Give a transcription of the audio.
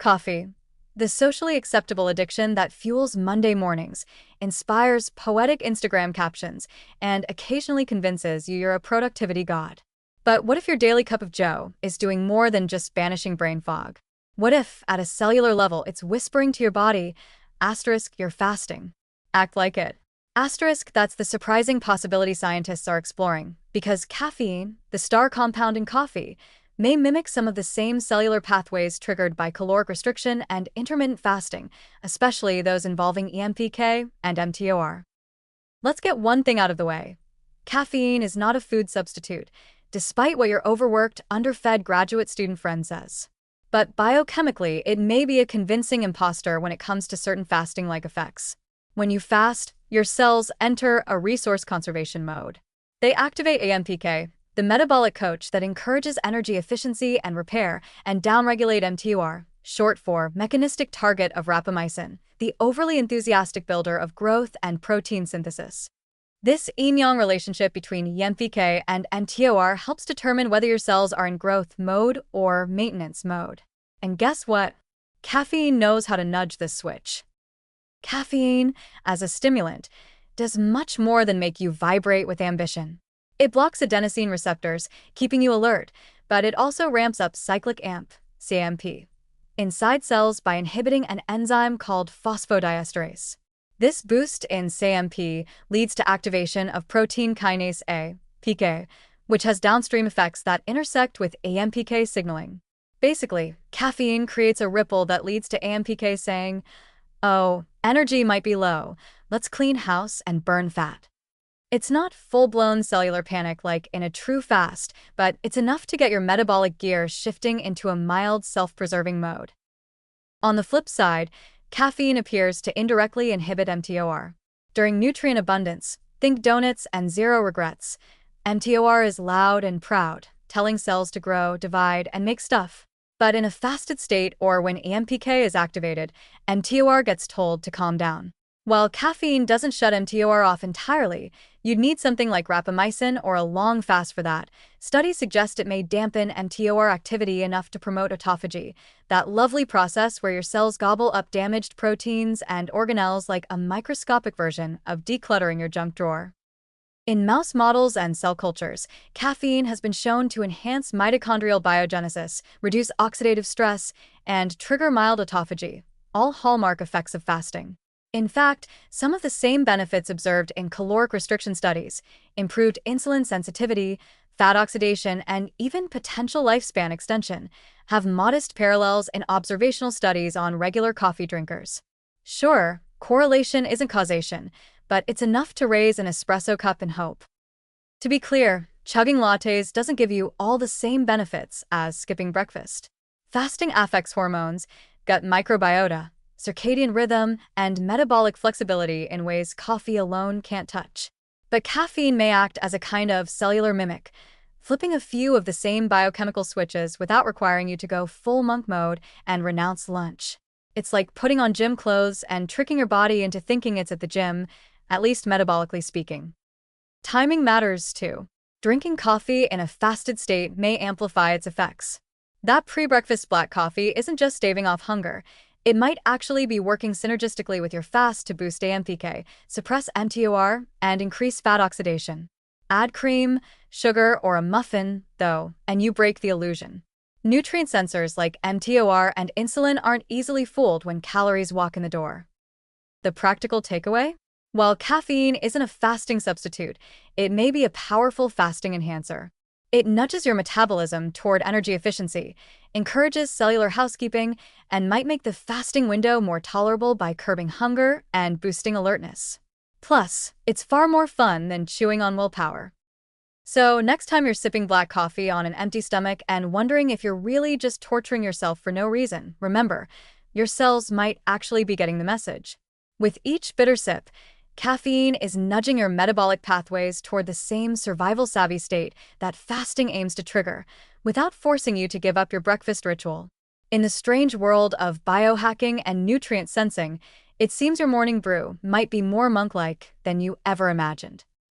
Coffee, the socially acceptable addiction that fuels Monday mornings, inspires poetic Instagram captions, and occasionally convinces you you're a productivity god. But what if your daily cup of joe is doing more than just banishing brain fog? What if, at a cellular level, it's whispering to your body, asterisk, you're fasting? Act like it. Asterisk, that's the surprising possibility scientists are exploring, because caffeine, the star compound in coffee, may mimic some of the same cellular pathways triggered by caloric restriction and intermittent fasting, especially those involving AMPK and mTOR. Let's get one thing out of the way. Caffeine is not a food substitute, despite what your overworked, underfed graduate student friend says. But biochemically, it may be a convincing imposter when it comes to certain fasting-like effects. When you fast, your cells enter a resource conservation mode. They activate AMPK, the metabolic coach that encourages energy efficiency and repair, and downregulate mTOR, short for mechanistic target of rapamycin, the overly enthusiastic builder of growth and protein synthesis. This yin-yang relationship between AMPK and mTOR helps determine whether your cells are in growth mode or maintenance mode. And guess what? Caffeine knows how to nudge this switch. Caffeine, as a stimulant, does much more than make you vibrate with ambition. It blocks adenosine receptors, keeping you alert, but it also ramps up cyclic AMP, CAMP, inside cells by inhibiting an enzyme called phosphodiesterase. This boost in CAMP leads to activation of protein kinase A, PK, which has downstream effects that intersect with AMPK signaling. Basically, caffeine creates a ripple that leads to AMPK saying, "Oh, energy might be low. Let's clean house and burn fat." It's not full-blown cellular panic like in a true fast, but it's enough to get your metabolic gears shifting into a mild self-preserving mode. On the flip side, caffeine appears to indirectly inhibit mTOR. During nutrient abundance, think donuts and zero regrets, mTOR is loud and proud, telling cells to grow, divide, and make stuff. But in a fasted state or when AMPK is activated, mTOR gets told to calm down. While caffeine doesn't shut mTOR off entirely, you'd need something like rapamycin or a long fast for that. Studies suggest it may dampen mTOR activity enough to promote autophagy, that lovely process where your cells gobble up damaged proteins and organelles like a microscopic version of decluttering your junk drawer. In mouse models and cell cultures, caffeine has been shown to enhance mitochondrial biogenesis, reduce oxidative stress, and trigger mild autophagy, all hallmark effects of fasting. In fact, some of the same benefits observed in caloric restriction studies, improved insulin sensitivity, fat oxidation, and even potential lifespan extension, have modest parallels in observational studies on regular coffee drinkers. Sure, correlation isn't causation, but it's enough to raise an espresso cup in hope. To be clear, chugging lattes doesn't give you all the same benefits as skipping breakfast. Fasting affects hormones, gut microbiota, circadian rhythm, and metabolic flexibility in ways coffee alone can't touch. But caffeine may act as a kind of cellular mimic, flipping a few of the same biochemical switches without requiring you to go full monk mode and renounce lunch. It's like putting on gym clothes and tricking your body into thinking it's at the gym, at least metabolically speaking. Timing matters too. Drinking coffee in a fasted state may amplify its effects. That pre-breakfast black coffee isn't just staving off hunger. It might actually be working synergistically with your fast to boost AMPK, suppress mTOR, and increase fat oxidation. Add cream, sugar, or a muffin, though, and you break the illusion. Nutrient sensors like mTOR and insulin aren't easily fooled when calories walk in the door. The practical takeaway? While caffeine isn't a fasting substitute, it may be a powerful fasting enhancer. It nudges your metabolism toward energy efficiency, encourages cellular housekeeping, and might make the fasting window more tolerable by curbing hunger and boosting alertness. Plus, it's far more fun than chewing on willpower. So, next time you're sipping black coffee on an empty stomach and wondering if you're really just torturing yourself for no reason, remember, your cells might actually be getting the message. With each bitter sip, caffeine is nudging your metabolic pathways toward the same survival-savvy state that fasting aims to trigger, without forcing you to give up your breakfast ritual. In the strange world of biohacking and nutrient sensing, it seems your morning brew might be more monk-like than you ever imagined.